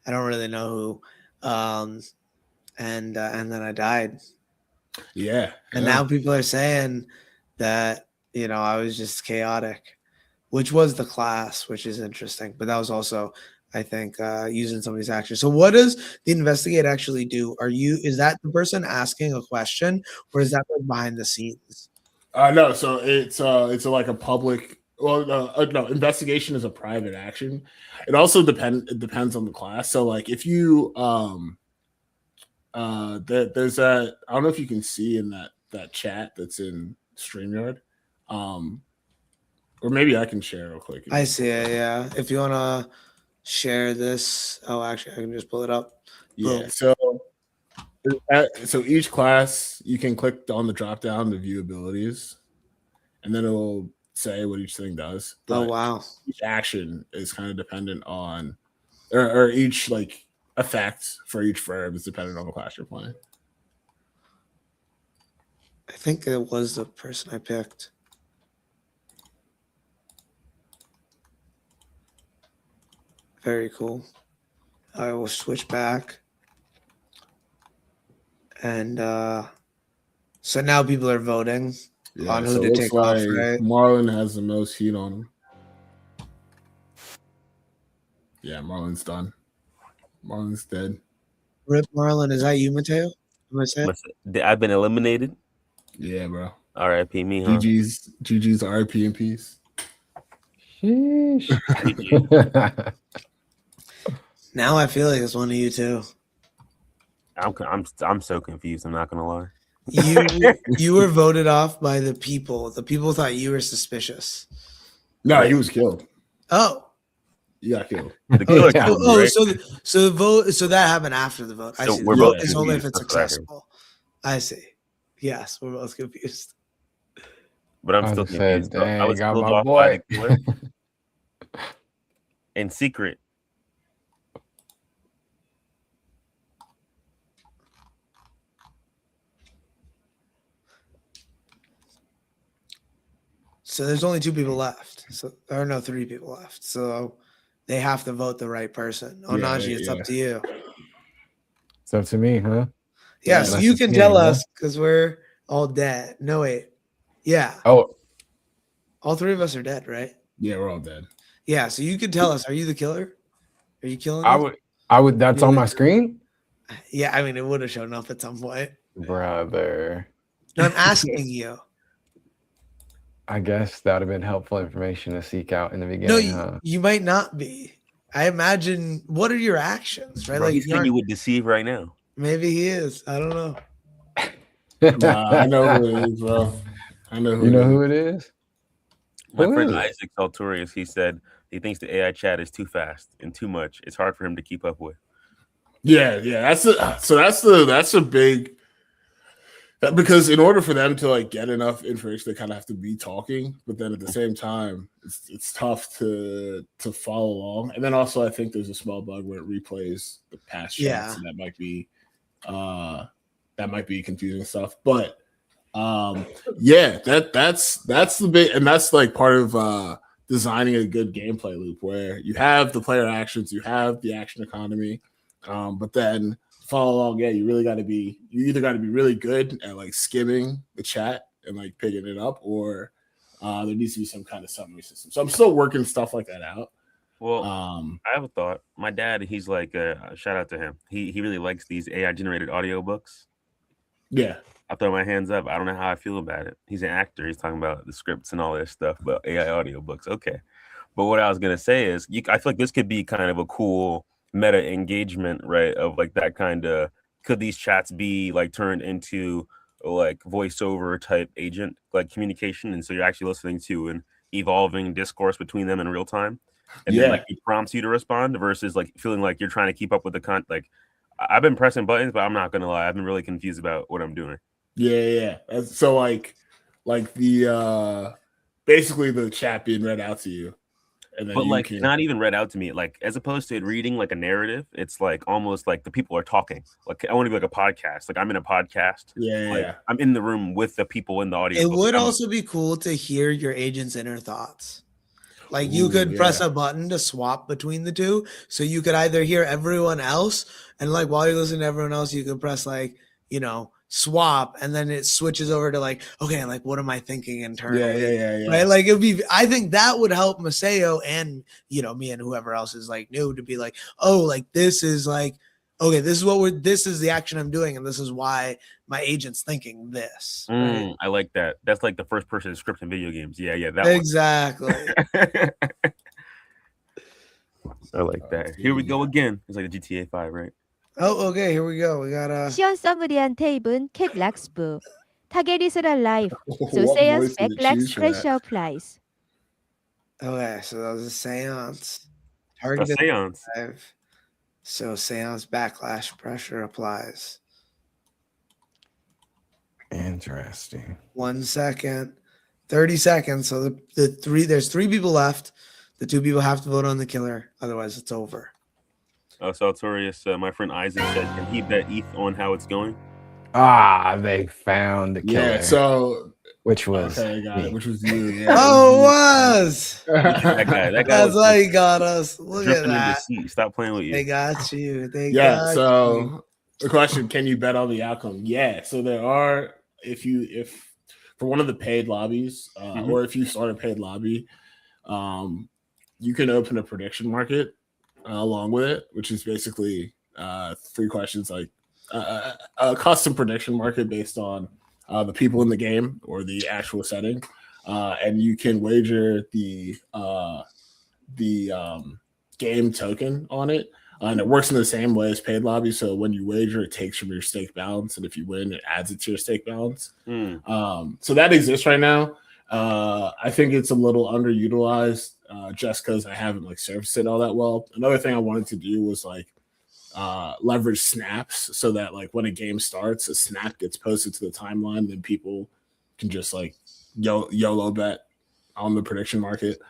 I don't really know who. And then I died. yeah. And now people are saying that, I was just chaotic, which was the class, which is interesting. But that was also, I think, using somebody's action. So what does the investigate actually do? Is that the person asking a question, or is that like behind the scenes? No, so it's like a public. Well, no, investigation is a private action. It also depends on the class. So like if you there's that, I don't know if you can see in that chat that's in StreamYard, or maybe I can share real quick. I see it. Yeah. If you want to share this, actually, I can just pull it up. Yeah. Boom. So each class you can click on the drop down to view abilities, and then it'll say what each thing does. Oh wow. Each action is kind of dependent on, or each like effect for each verb is dependent on the class you're playing. I think it was the person I picked. Very cool. I will switch back. And so now people are voting on who to take off, right? Marlon has the most heat on him. Yeah, Marlon's done. Marlon's dead. Rip Marlon, is that you, Mateo? I've been eliminated. Yeah, bro. R.I.P. me, huh? GG's R.I.P. in peace. Sheesh. Now I feel like it's one of you too. I'm so confused. I'm not gonna lie. You were voted off by the people. The people thought you were suspicious. No, he was killed. Oh. He got killed. The killer Yeah. killed me, right? So the vote. So that happened after the vote. I So see. we're The both vote is only if confused. it's That's what I heard. successful. I see. Yes, we're both confused. But I'm I still just said, confused. I was "Dang, got killed my off boy." by the killer in secret. So there's only 2 people left. So there are no 3 people left. So they have to vote the right person. Onaji, it's up to you. It's up to me, huh? Yeah, so That's you the can thing, tell huh? us because we're all dead. No, wait. Yeah. Oh, All 3 of us are dead, right? Yeah, we're all dead. Yeah, so you can tell us. Are you the killer? Are you killing I us? would. That's on my screen, Yeah, I mean, it would have shown up at some point. brother. No, I'm asking you. I guess that would have been helpful information to seek out in the No, beginning, huh? you might not be. I imagine. What are your actions, right? Bro, Like he's saying you would deceive right now. maybe he is. I don't know. I know who it is, bro. I know who You know it who is. it is? My Who friend is it? Isaac Saltorius, he said he thinks the AI chat is too fast and too much. It's hard for him to keep up with. Yeah. That's a big, because in order for them to like get enough information, they kind of have to be talking. But then at the same time, it's tough to follow along. And then also, I think there's a small bug where it replays the past chats, and that might be confusing stuff. But yeah, that's the big, and that's like part of designing a good gameplay loop where you have the player actions, you have the action economy, but then follow along. Yeah, you either got to be really good at like skimming the chat and like picking it up, or there needs to be some kind of summary system. So I'm still working stuff like that out. Well, I have a thought. My dad, he's like, shout out to him. He really likes these AI generated audiobooks. Yeah. I throw my hands up. I don't know how I feel about it. He's an actor. He's talking about the scripts and all this stuff, but AI audiobooks. Okay. But what I was gonna say is, I feel like this could be kind of a cool meta engagement, right? Of like that kind of, could these chats be like turned into like voiceover type agent like communication, and so you're actually listening to an evolving discourse between them in real time, and then like it prompts you to respond versus like feeling like you're trying to keep up with the like. I've been pressing buttons, but I'm not gonna lie, I've been really confused about what I'm doing. Yeah. So like the basically the chat being read out to you. And then but like not even read out to me, like as opposed to it reading like a narrative, it's like almost like the people are talking. Like I want to be like a podcast. Like I'm in a podcast. Yeah. I'm in the room with the people in the audience. It would also be cool to hear your agent's inner thoughts. Like you could press a button to swap between the two. So you could either hear everyone else, and like while you're listening to everyone else, you could press like, swap, and then it switches over to like, okay, like what am I thinking internally? Yeah. Right? Like it would be, I think that would help Maseo and me and whoever else is like new to be like, oh, like this is like, okay, this is the action I'm doing, and this is why my agent's thinking this. Right? I like that. That's like the first person script in video games. Yeah, that exactly. I like that. Here we go again. It's like a GTA 5, right? Oh, okay. Here we go. We got 시연 서머리한테 입은 캣 락스부. Target is alive. So seance backlash pressure applies. Okay, so that was a seance. A Targeted seance. live. So seance backlash pressure applies. Interesting. 1 second, 30 seconds. So there's three people left. The two people have to vote on the killer, otherwise it's over. Saltorius, my friend Isaac said, can he bet ETH on how it's going? They found the killer. Yeah, so which was which was you. Yeah. Oh, it was. that guy. That's why he got us. Look at that. Stop playing with you. They got you. So the question, can you bet on the outcome? Yeah. So there are, if for one of the paid lobbies, or if you start a paid lobby, you can open a prediction market along with it, which is basically 3 questions, like a custom prediction market based on the people in the game or the actual setting, and you can wager the game token on it, and it works in the same way as paid lobby. So when you wager, it takes from your stake balance, and if you win, it adds it to your stake balance. So that exists right now. I think it's a little underutilized, just because I haven't like serviced it all that well. Another thing I wanted to do was like leverage snaps, so that like when a game starts, a snap gets posted to the timeline, then people can just like YOLO bet on the prediction market,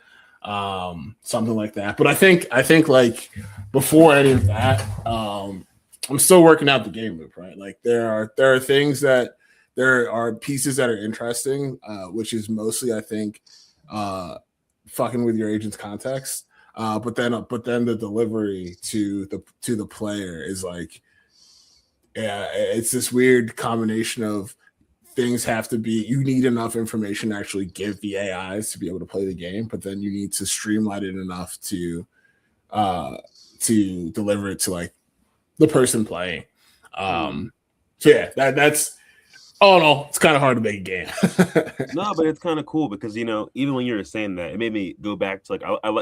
something like that. But I think like before any of that, I'm still working out the game loop, right? Like there are things that there are pieces that are interesting, which is mostly, I think, fucking with your agent's context. But then the delivery to the player is like, it's this weird combination of things have to be, you need enough information to actually give the AIs to be able to play the game, but then you need to streamline it enough to deliver it to like the person playing. So yeah, that's all in all, it's kind of hard to make a game. No, but it's kind of cool because, even when you were saying that, it made me go back to like,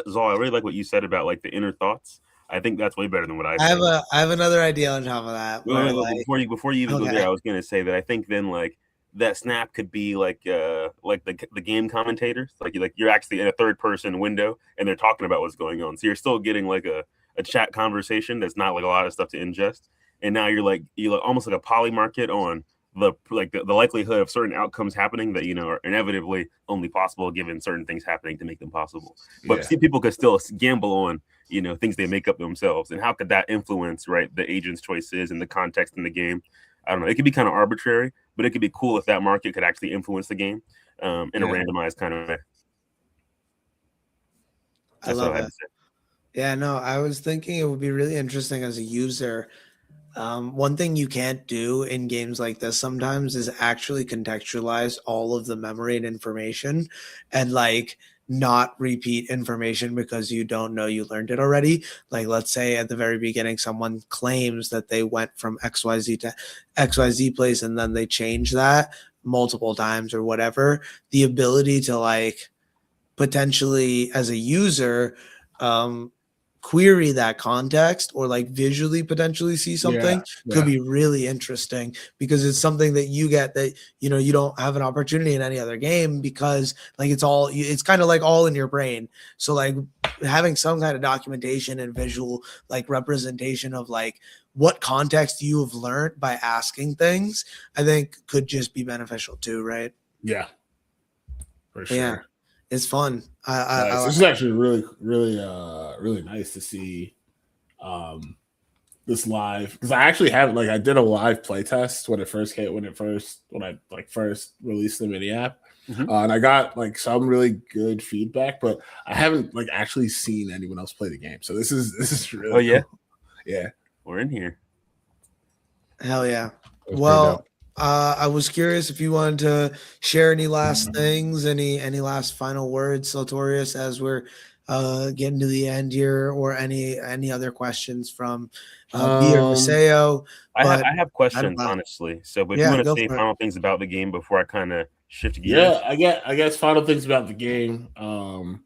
Zal, I really like what you said about like the inner thoughts. I think that's way better than what I said. I have another idea on top of that. Before you even go there, I was going to say that I think then like that snap could be like the game commentators, like you're actually in a third person window and they're talking about what's going on. So you're still getting like a chat conversation that's not like a lot of stuff to ingest. And now you're almost like a poly market on the likelihood of certain outcomes happening that are inevitably only possible given certain things happening to make them possible. But people could still gamble on things they make up themselves, and how could that influence the agent's choices and the context in the game? I don't know. It could be kind of arbitrary, but it could be cool if that market could actually influence the game in a randomized kind of way. I love it. Yeah, no, I was thinking it would be really interesting as a user. One thing you can't do in games like this sometimes is actually contextualize all of the memory and information, and like not repeat information because you don't know you learned it already. Like, let's say at the very beginning, someone claims that they went from XYZ to XYZ place and then they change that multiple times or whatever. The ability to like potentially as a user, query that context or like visually potentially see something could be really interesting, because it's something that you get that, you know, you don't have an opportunity in any other game, because like it's kind of like all in your brain. So like having some kind of documentation and visual like representation of like what context you have learned by asking things, I think could just be beneficial too, right? Yeah, for sure. Yeah, it's fun. This is actually really nice to see this live, because I actually have I did a live playtest when I first released the mini app, and I got like some really good feedback, but I haven't like actually seen anyone else play the game. So this is really cool. Yeah, we're in here. Hell yeah. Well, I was curious if you wanted to share any last things, any last final words, Saltorius, as we're getting to the end here, or any other questions from B or Viseo. I have questions, honestly. So, but if you want to say final things about the game before I kind of shift gears. Yeah, I guess final things about the game. A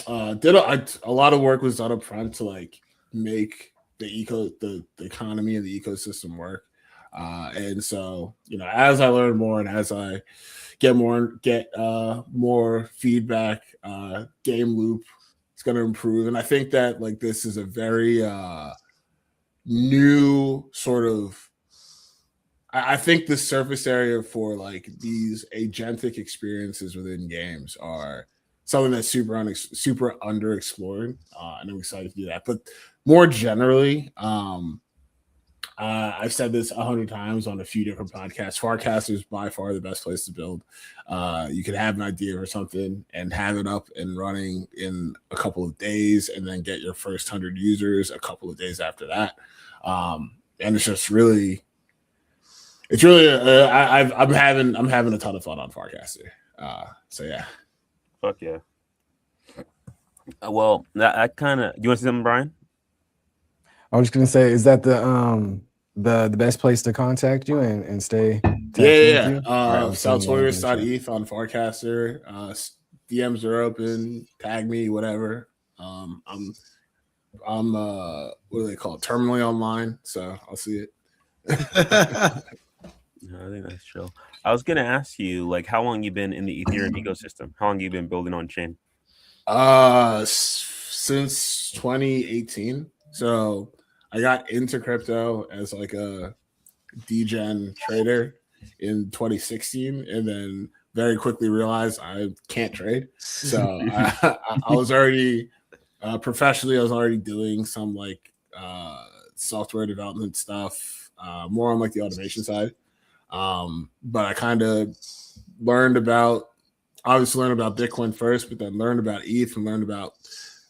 lot of work was done up front to like make the economy and the ecosystem work. And so, you know, as I learn more and as I get more feedback, game loop is going to improve. And I think that like this is a very new sort of, I think the surface area for like these agentic experiences within games are something that's super underexplored. And I'm excited to do that. But more generally, I've said this 100 times on a few different podcasts. Farcaster is by far the best place to build. You can have an idea or something and have it up and running in a couple of days, and then get your first 100 users a couple of days after that. And it's just really, I'm having a ton of fun on Farcaster. So yeah. Fuck yeah. Well, that kind of. You want to say something, Brian? I was just gonna say, is that the best place to contact you and stay? Yeah. Saltorius.eth on Farcaster. DMs are open. Tag me, whatever. I'm what do they call it? Terminally online, so I'll see it. No, I think that's chill. I was gonna ask you, like, how long you been in the Ethereum ecosystem? How long you been building on chain? Since 2018. So I got into crypto as like a degen trader in 2016, and then very quickly realized I can't trade. So I was already professionally, I was already doing some like software development stuff, more on like the automation side. But I kind of learned about Bitcoin first, but then learned about ETH and learned about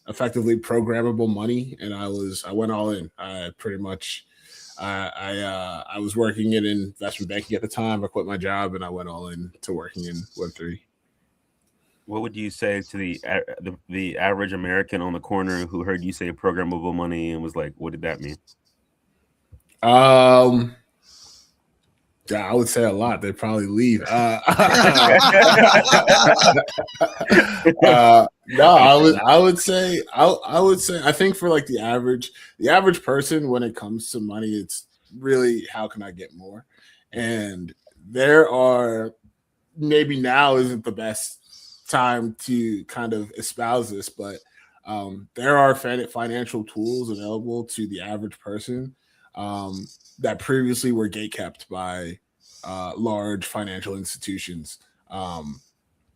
effectively programmable money, and I went all in. I was working in investment banking at the time. I quit my job and I went all in to working in Web3. What would you say to the average American on the corner who heard you say programmable money and was like, "What did that mean?" Yeah, I would say a lot. They'd probably leave. No, I would say I think for like the average person, when it comes to money, it's really how can I get more? And there are, maybe now isn't the best time to kind of espouse this, but there are financial tools available to the average person that previously were gatekept by large financial institutions.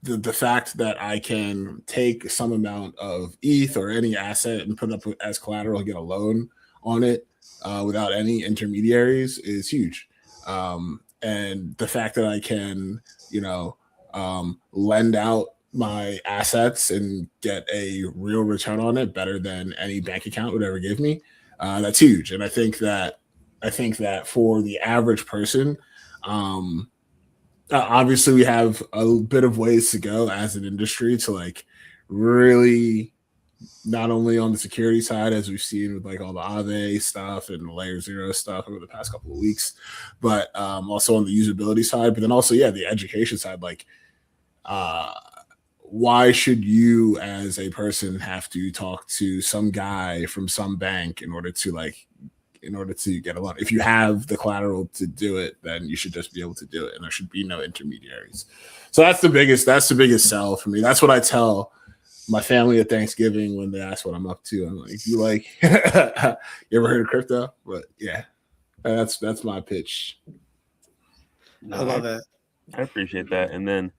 The fact that I can take some amount of ETH or any asset and put it up as collateral and get a loan on it without any intermediaries is huge. And the fact that I can, lend out my assets and get a real return on it better than any bank account would ever give me, that's huge. And I think that for the average person, obviously we have a bit of ways to go as an industry to like really, not only on the security side, as we've seen with like all the Aave stuff and the layer 0 stuff over the past couple of weeks, but also on the usability side, but then also, the education side, like why should you as a person have to talk to some guy from some bank in order to get a loan? If you have the collateral to do it, then you should just be able to do it, and there should be no intermediaries. So that's the biggest sell for me. That's what I tell my family at Thanksgiving when they ask what I'm up to. I'm like, you ever heard of crypto? But yeah, that's my pitch. I love it. I appreciate that. And then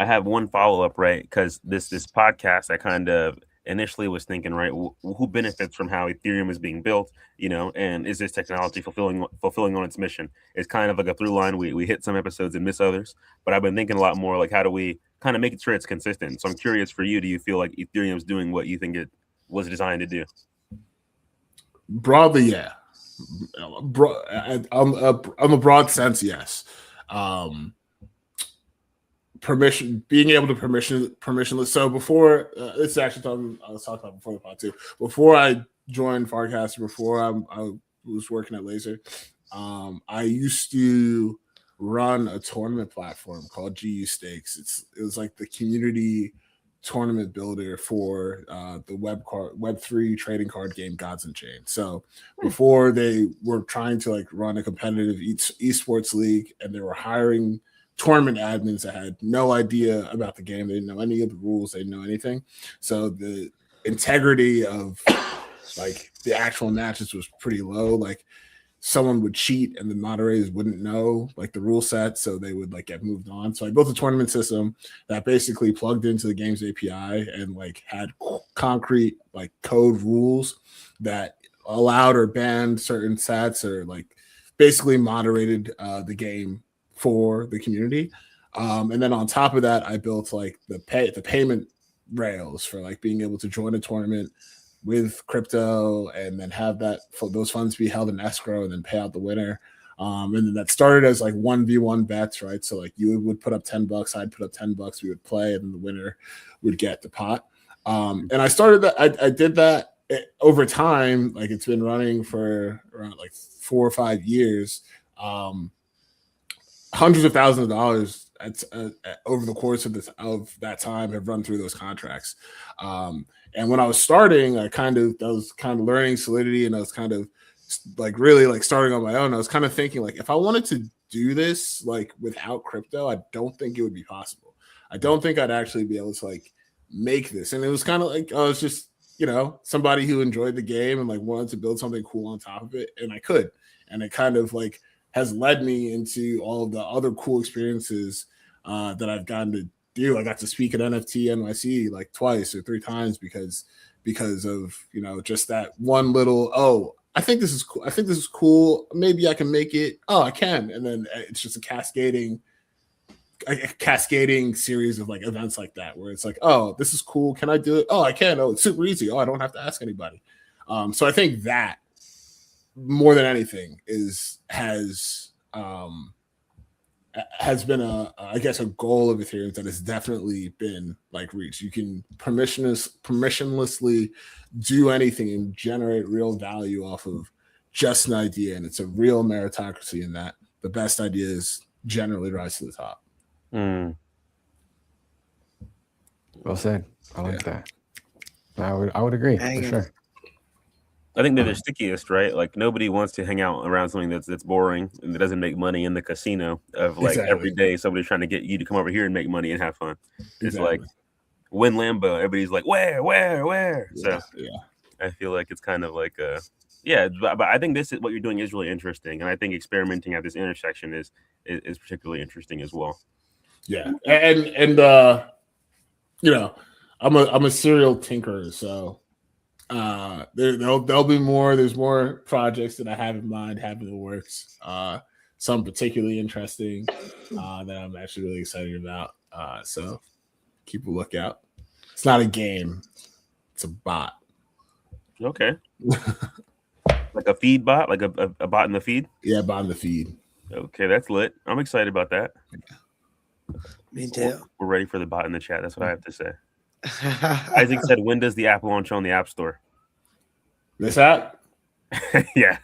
I have one follow-up, right? Because this podcast, I kind of initially was thinking, right, who benefits from how Ethereum is being built, and is this technology fulfilling on its mission? It's kind of like a through line. We hit some episodes and miss others, but I've been thinking a lot more like, how do we kind of make sure it's consistent? So I'm curious for you, do you feel like Ethereum's doing what you think it was designed to do? Broadly, yeah. On a broad sense, yes. Being able to permissionless. So before this is actually I was talking about before the pod too. Before I joined Farcaster, before I was working at Laser, I used to run a tournament platform called GU Stakes. It was like the community tournament builder for the Web3 trading card game Gods Unchained. So before they were trying to like run a competitive esports league, and they were hiring tournament admins that had no idea about the game. They didn't know any of the rules. They didn't know anything. So the integrity of like the actual matches was pretty low. Like someone would cheat and the moderators wouldn't know like the rule set, so they would like get moved on. So I built a tournament system that basically plugged into the game's API and like had concrete like code rules that allowed or banned certain sets, or like basically moderated the game for the community. And then on top of that, I built like the payment rails for like being able to join a tournament with crypto and then have those funds be held in escrow and then pay out the winner. And then that started as like 1v1 bets, right? So like you would put up $10, I'd put up $10, we would play, and then the winner would get the pot. And I started that, I did that over time. Like it's been running for around like 4 or 5 years. Hundreds of thousands of dollars over the course of that time have run through those contracts. And when I was starting, I was kind of learning Solidity, and I was kind of like really like starting on my own. I was kind of thinking like, if I wanted to do this like without crypto, I don't think it would be possible. I don't think I'd actually be able to like make this. And it was kind of like I was just, somebody who enjoyed the game and like wanted to build something cool on top of it, and I could. And it kind of like has led me into all of the other cool experiences that I've gotten to do. I got to speak at NFT NYC like twice or 3 times because of just that one little, I think this is cool. I think this is cool. Maybe I can make it. Oh, I can. And then it's just a cascading series of like events like that, where it's like, oh, this is cool. Can I do it? Oh, I can. Oh, it's super easy. Oh, I don't have to ask anybody. So I think that more than anything has been a goal of Ethereum that has definitely been like reached. You can permissionlessly do anything and generate real value off of just an idea, and it's a real meritocracy in that the best ideas generally rise to the top. Well said. I like that. I would agree for sure. I think they're the stickiest, right? Like nobody wants to hang out around something that's boring and that doesn't make money in the casino of like every day somebody's trying to get you to come over here and make money and have fun. It's like win Lambo. Everybody's like, where? So I feel like it's kind of like but I think what you're doing is really interesting, and I think experimenting at this intersection is particularly interesting as well. Yeah, and I'm a serial tinkerer, so there'll be more. There's more projects that I have in mind, have in the works. Some particularly interesting that I'm actually really excited about. So keep a lookout. It's not a game; it's a bot. Okay, like a feed bot, like a bot in the feed. Yeah, bot in the feed. Okay, that's lit. I'm excited about that. Me too. We're ready for the bot in the chat. That's what I have to say. Isaac said, "When does the app launch on the App Store?" This app? Yeah.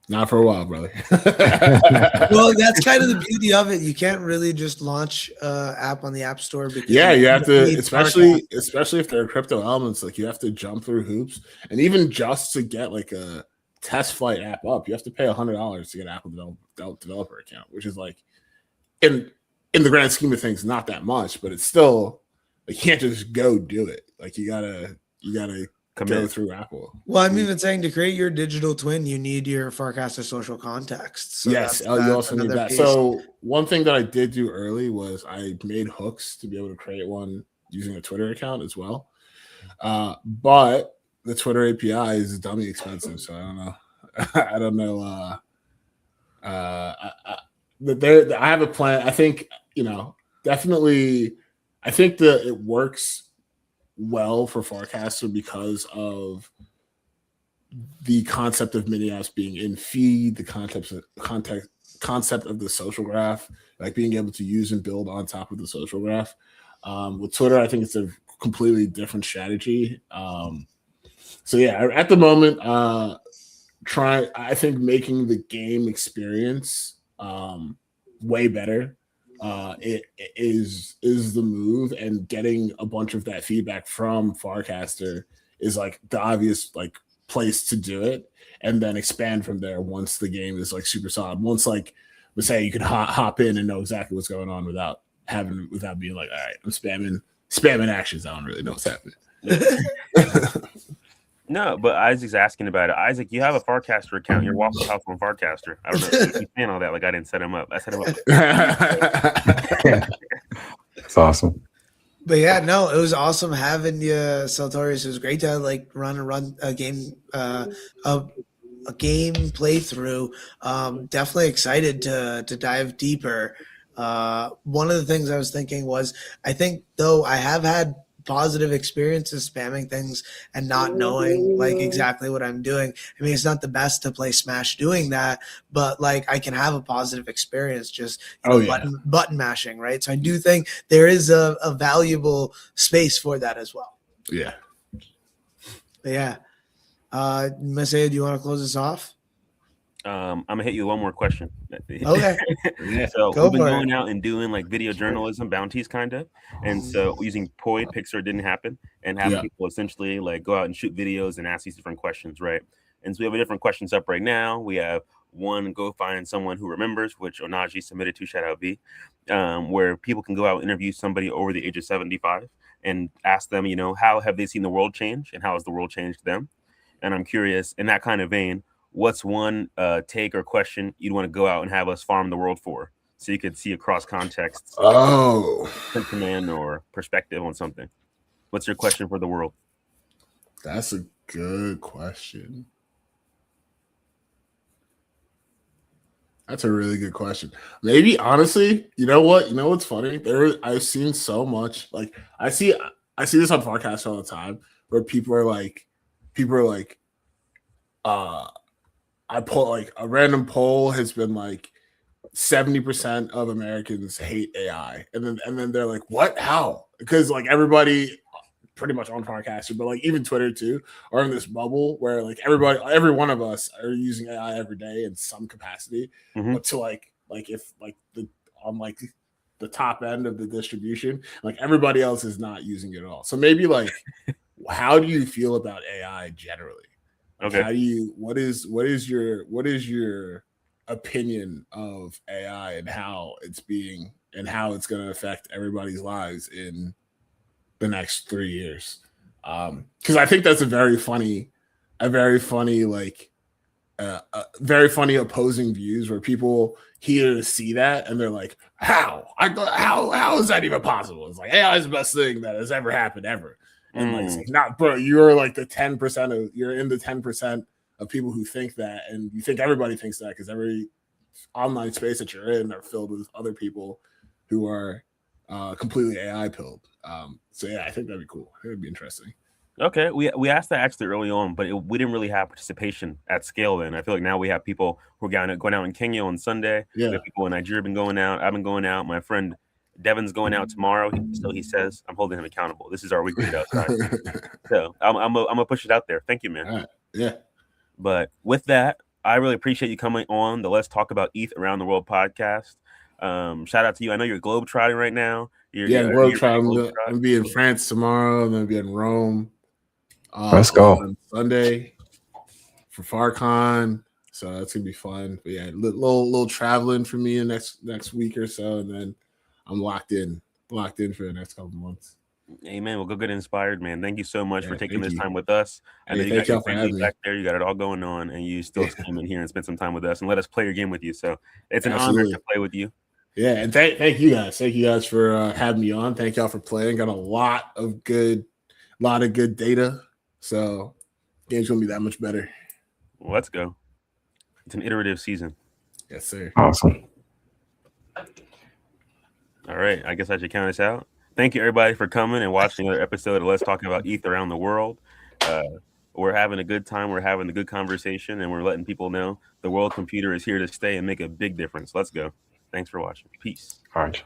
Not for a while, brother. Well, that's kind of the beauty of it. You can't really just launch app on the App Store because you have to, need especially if there are crypto elements, like you have to jump through hoops, and even just to get like a test flight app up, you have to pay $100 to get an Apple developer account, which is like in the grand scheme of things, not that much, but it's still, you can't just go do it. Like you gotta go through Apple. Well, I'm even saying to create your digital twin, you need your Farcaster social context. So yes, you also need that. Piece. So one thing that I did do early was I made hooks to be able to create one using a Twitter account as well. But the Twitter API is dummy expensive, so I don't know. I don't know. I have a plan. I think, definitely. I think that it works well for Farcaster because of the concept of mini apps being in feed, the concept of the social graph, like being able to use and build on top of the social graph. With Twitter, I think it's a completely different strategy. So yeah, at the moment, I think making the game experience way better it is the move, and getting a bunch of that feedback from Farcaster is like the obvious like place to do it, and then expand from there once the game is like super solid. Once like let's say you can hop in and know exactly what's going on without being like, all right, I'm spamming actions. I don't really know what's happening. No, but Isaac's asking about it. Isaac, you have a Farcaster account. You're Waffle House on Farcaster. I don't know if he's saying all that like I didn't set him up. I set him up. It's awesome. But yeah, no, it was awesome having you, Saltorius. It was great to like run a game, a game playthrough. Definitely excited to dive deeper. One of the things I was thinking was, I think though I have had positive experiences spamming things and not knowing like exactly what I'm doing. I mean, it's not the best to play Smash doing that, but like I can have a positive experience just button mashing, right? So I do think there is a valuable space for that as well. Yeah. But yeah. Masaya, do you want to close us off? I'm gonna hit you one more question. Okay. Yeah. So we've been going out and doing like video journalism bounties, kind of, and so using Poi, Pixar didn't happen, and having people essentially like go out and shoot videos and ask these different questions, right? And so we have a different questions up right now. We have one, go find someone who remembers, which Onaji submitted to, shout out B, where people can go out and interview somebody over the age of 75 and ask them, how have they seen the world change and how has the world changed them? And I'm curious, in that kind of vein, what's one take or question you'd want to go out and have us farm the world for, so you could see across contexts, sentiment or perspective on something? What's your question for the world? That's a good question. That's a really good question. Maybe honestly, you know what's funny? I've seen so much. Like I see this on Farcaster all the time, where people are like, I pull like a random poll has been like 70% of Americans hate AI, and then they're like, what? How? Because like everybody pretty much on Farcaster, but like even Twitter too, are in this bubble where like every one of us are using AI every day in some capacity, but to like if like on the top end of the distribution, like everybody else is not using it at all. So maybe like, how do you feel about AI generally? Okay. How do you? What is your opinion of AI and how it's going to affect everybody's lives in the next 3 years? Because I think that's a very funny opposing views, where people see that and they're like, how is that even possible? It's like AI is the best thing that has ever happened ever. And like, it's not, bro, you're like you're in the 10% of people who think that, and you think everybody thinks that because every online space that you're in are filled with other people who are completely AI pilled. So yeah, I think that'd be cool. It would be interesting. Okay, we asked that actually early on, but we didn't really have participation at scale then. I feel like now we have people who are going out in Kenya on Sunday. Yeah. We have people in Nigeria been going out. I've been going out. My friend Devin's going out tomorrow, so he says I'm holding him accountable. This is our week to get outside. So I'm gonna push it out there. Thank you, man. All right. Yeah. But with that, I really appreciate you coming on the Let's Talk About ETH Around the World podcast. Shout out to you. I know you're globetrotting right now. You're globetrotting. I'm gonna be in France tomorrow. I'm gonna be in Rome. Let's go on Sunday for Farcon. So that's gonna be fun. But yeah, little traveling for me in next week or so, and then I'm locked in for the next couple months. Amen. Well, go get inspired, man. Thank you so much for taking this time with us. I know you thank got your y'all for family having me. back there. You got it all going on, and you still came in here and spent some time with us and let us play your game with you. So it's an honor to play with you. Yeah, and thank you guys. Thank you guys for having me on. Thank y'all for playing. Got a lot of good data. So game's gonna be that much better. Well, let's go. It's an iterative season. Yes, sir. Awesome. All right. I guess I should count us out. Thank you, everybody, for coming and watching another episode of Let's Talk About ETH Around the World. We're having a good time. We're having a good conversation, and we're letting people know the world computer is here to stay and make a big difference. Let's go. Thanks for watching. Peace. All right.